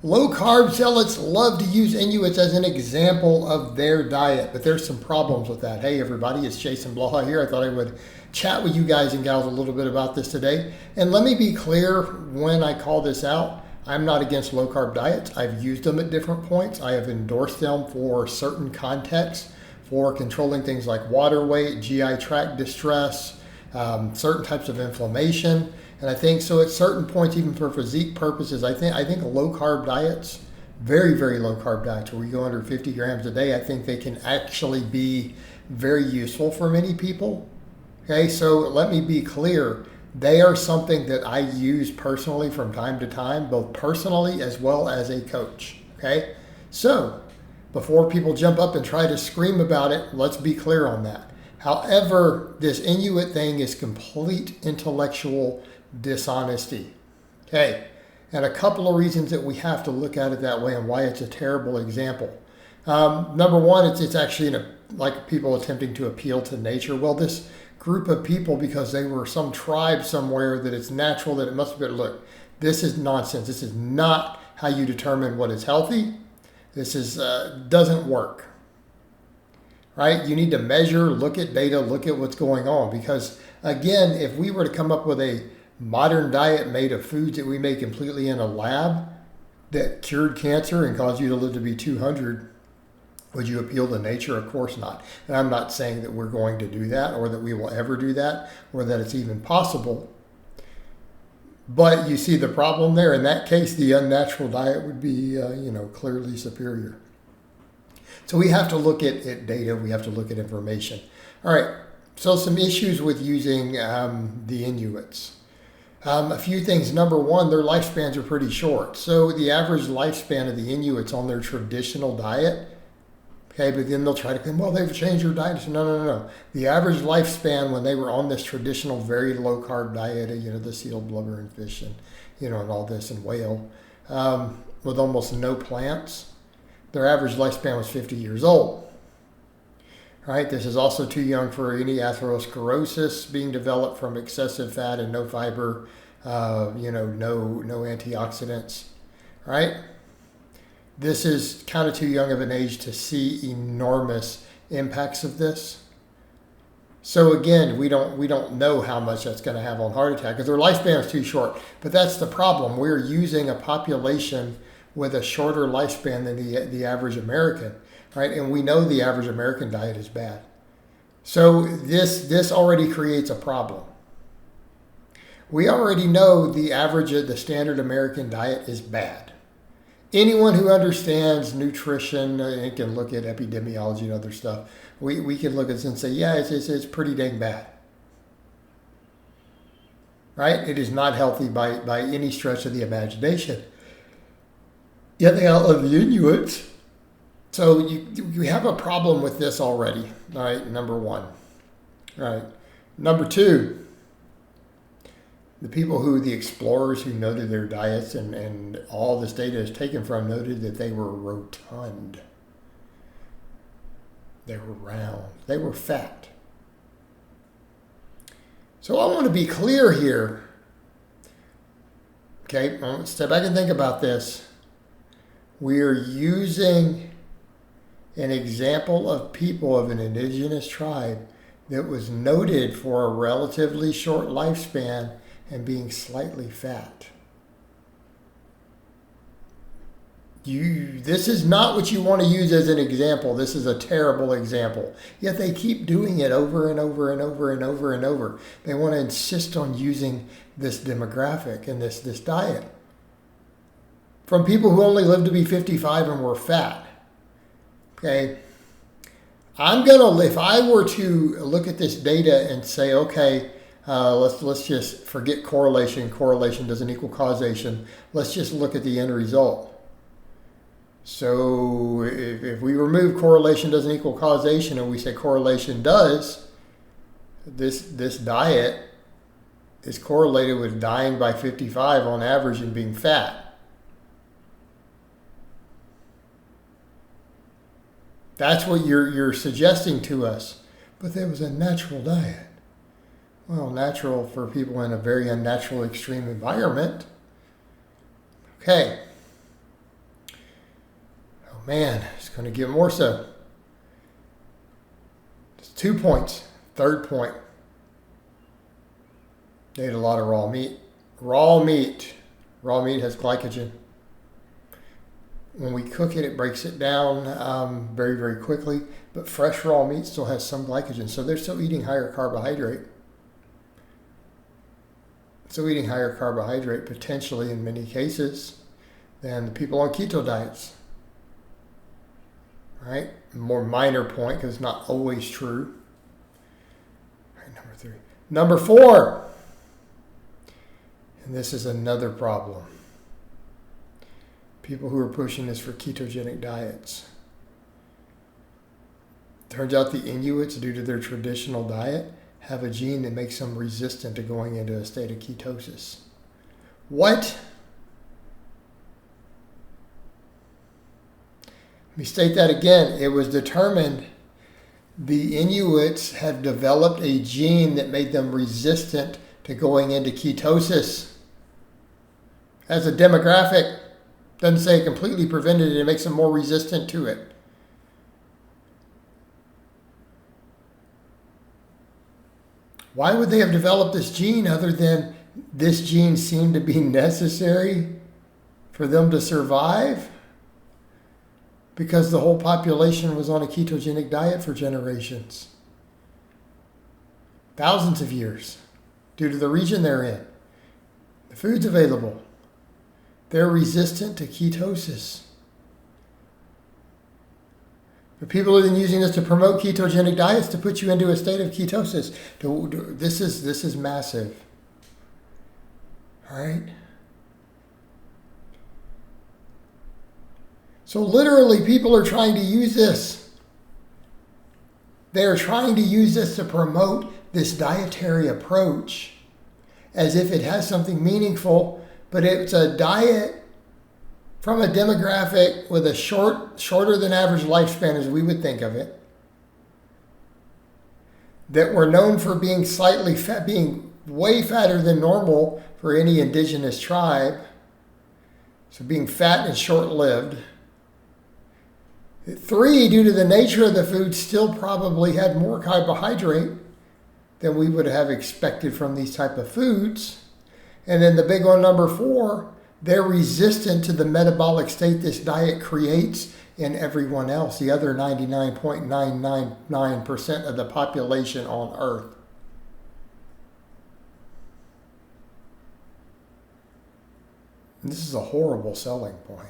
Low-carb zealots love to use Innuits as an example of their diet, but there's some problems with that. Hey everybody, it's Jason Blaha here. I thought I would chat with you guys and gals a little bit about this today. And let me be clear when I call this out, I'm not against low-carb diets. I've used them at different points. I have endorsed them for certain contexts, for controlling things like water weight, GI tract distress, certain types of inflammation. And I think so at certain points, even for physique purposes, I think low carb diets, very, very low carb diets where you go under 50 grams a day, I think they can actually be very useful for many people. Okay, so let me be clear. They are something that I use personally from time to time, both personally as well as a coach. Okay, so before people jump up and try to scream about it, let's be clear on that. However, this Inuit thing is complete intellectual dishonesty. Okay, and a couple of reasons that we have to look at it that way and why it's a terrible example. Number one, it's actually like people attempting to appeal to nature. Well, this group of people, because they were some tribe somewhere, that it's natural, that it must be, look, this is nonsense. This is not how you determine what is healthy. This is doesn't work. Right? You need to measure, look at data, look at what's going on. Because again, if we were to come up with a modern diet made of foods that we made completely in a lab that cured cancer and caused you to live to be 200, would you appeal to nature? Of course not. And I'm not saying that we're going to do that or that we will ever do that or that it's even possible. But you see the problem there. In that case, the unnatural diet would be, clearly superior. So we have to look at data. We have to look at information. All right. So some issues with using the Inuits. A few things. Number one, their lifespans are pretty short. So the average lifespan of the Inuits on their traditional diet, okay, but then they'll try to claim, well, they've changed their diet. So no. The average lifespan when they were on this traditional, very low carb diet, the seal, blubber, and fish, and and all this, and whale, with almost no plants, their average lifespan was 50 years old. All right, this is also too young for any atherosclerosis being developed from excessive fat and no fiber, no antioxidants. All right, this is kind of too young of an age to see enormous impacts of this. So again, we don't know how much that's going to have on heart attack because their lifespan is too short. But that's the problem. We're using a population with a shorter lifespan than the average American. Right, and we know the average American diet is bad. So this already creates a problem. We already know the standard American diet is bad. Anyone who understands nutrition and can look at epidemiology and other stuff, we can look at this and say, yeah, it's pretty dang bad. Right? It is not healthy by any stretch of the imagination. Yet they all love the Inuits. So you have a problem with this already, all right, number one. All right. Number two, the explorers who noted their diets and all this data is taken from noted that they were rotund. They were round. They were fat. So I want to be clear here. Okay, step back and think about this. We're using an example of people of an indigenous tribe that was noted for a relatively short lifespan and being slightly fat. This is not what you want to use as an example. This is a terrible example. Yet they keep doing it over and over and over and over and over. They want to insist on using this demographic and this diet from people who only lived to be 55 and were fat. Okay, if I were to look at this data and say, okay, let's just forget correlation. Correlation doesn't equal causation. Let's just look at the end result. So if we remove correlation doesn't equal causation and we say correlation does, this diet is correlated with dying by 55 on average and being fat. That's what you're suggesting to us. But there was a natural diet. Well, natural for people in a very unnatural extreme environment. Okay. Oh man, it's going to get more so. It's 2 points. Third point. They ate a lot of raw meat. Raw meat. Raw meat has glycogen. When we cook it, it breaks it down very, very quickly. But fresh raw meat still has some glycogen. So they're still eating higher carbohydrate. Still eating higher carbohydrate, potentially in many cases, than the people on keto diets. Right? More minor point, because it's not always true. All right, number 3. Number 4. And this is another problem. People who are pushing this for ketogenic diets. Turns out the Inuits, due to their traditional diet, have a gene that makes them resistant to going into a state of ketosis. What? Let me state that again. It was determined the Inuits have developed a gene that made them resistant to going into ketosis. As a demographic, doesn't say it completely prevented it, it makes them more resistant to it. Why would they have developed this gene other than this gene seemed to be necessary for them to survive? Because the whole population was on a ketogenic diet for generations. Thousands of years, due to the region they're in. The food's available. They're resistant to ketosis. But people have been using this to promote ketogenic diets to put you into a state of ketosis. This is massive. All right? So literally, people are trying to use this. They are trying to use this to promote this dietary approach as if it has something meaningful, but it's a diet from a demographic with a shorter than average lifespan as we would think of it, that were known for being slightly fat, being way fatter than normal for any indigenous tribe, so being fat and short-lived. 3, due to the nature of the food, still probably had more carbohydrate than we would have expected from these type of foods. And then the big one, number 4, they're resistant to the metabolic state this diet creates in everyone else, the other 99.999% of the population on Earth. This is a horrible selling point.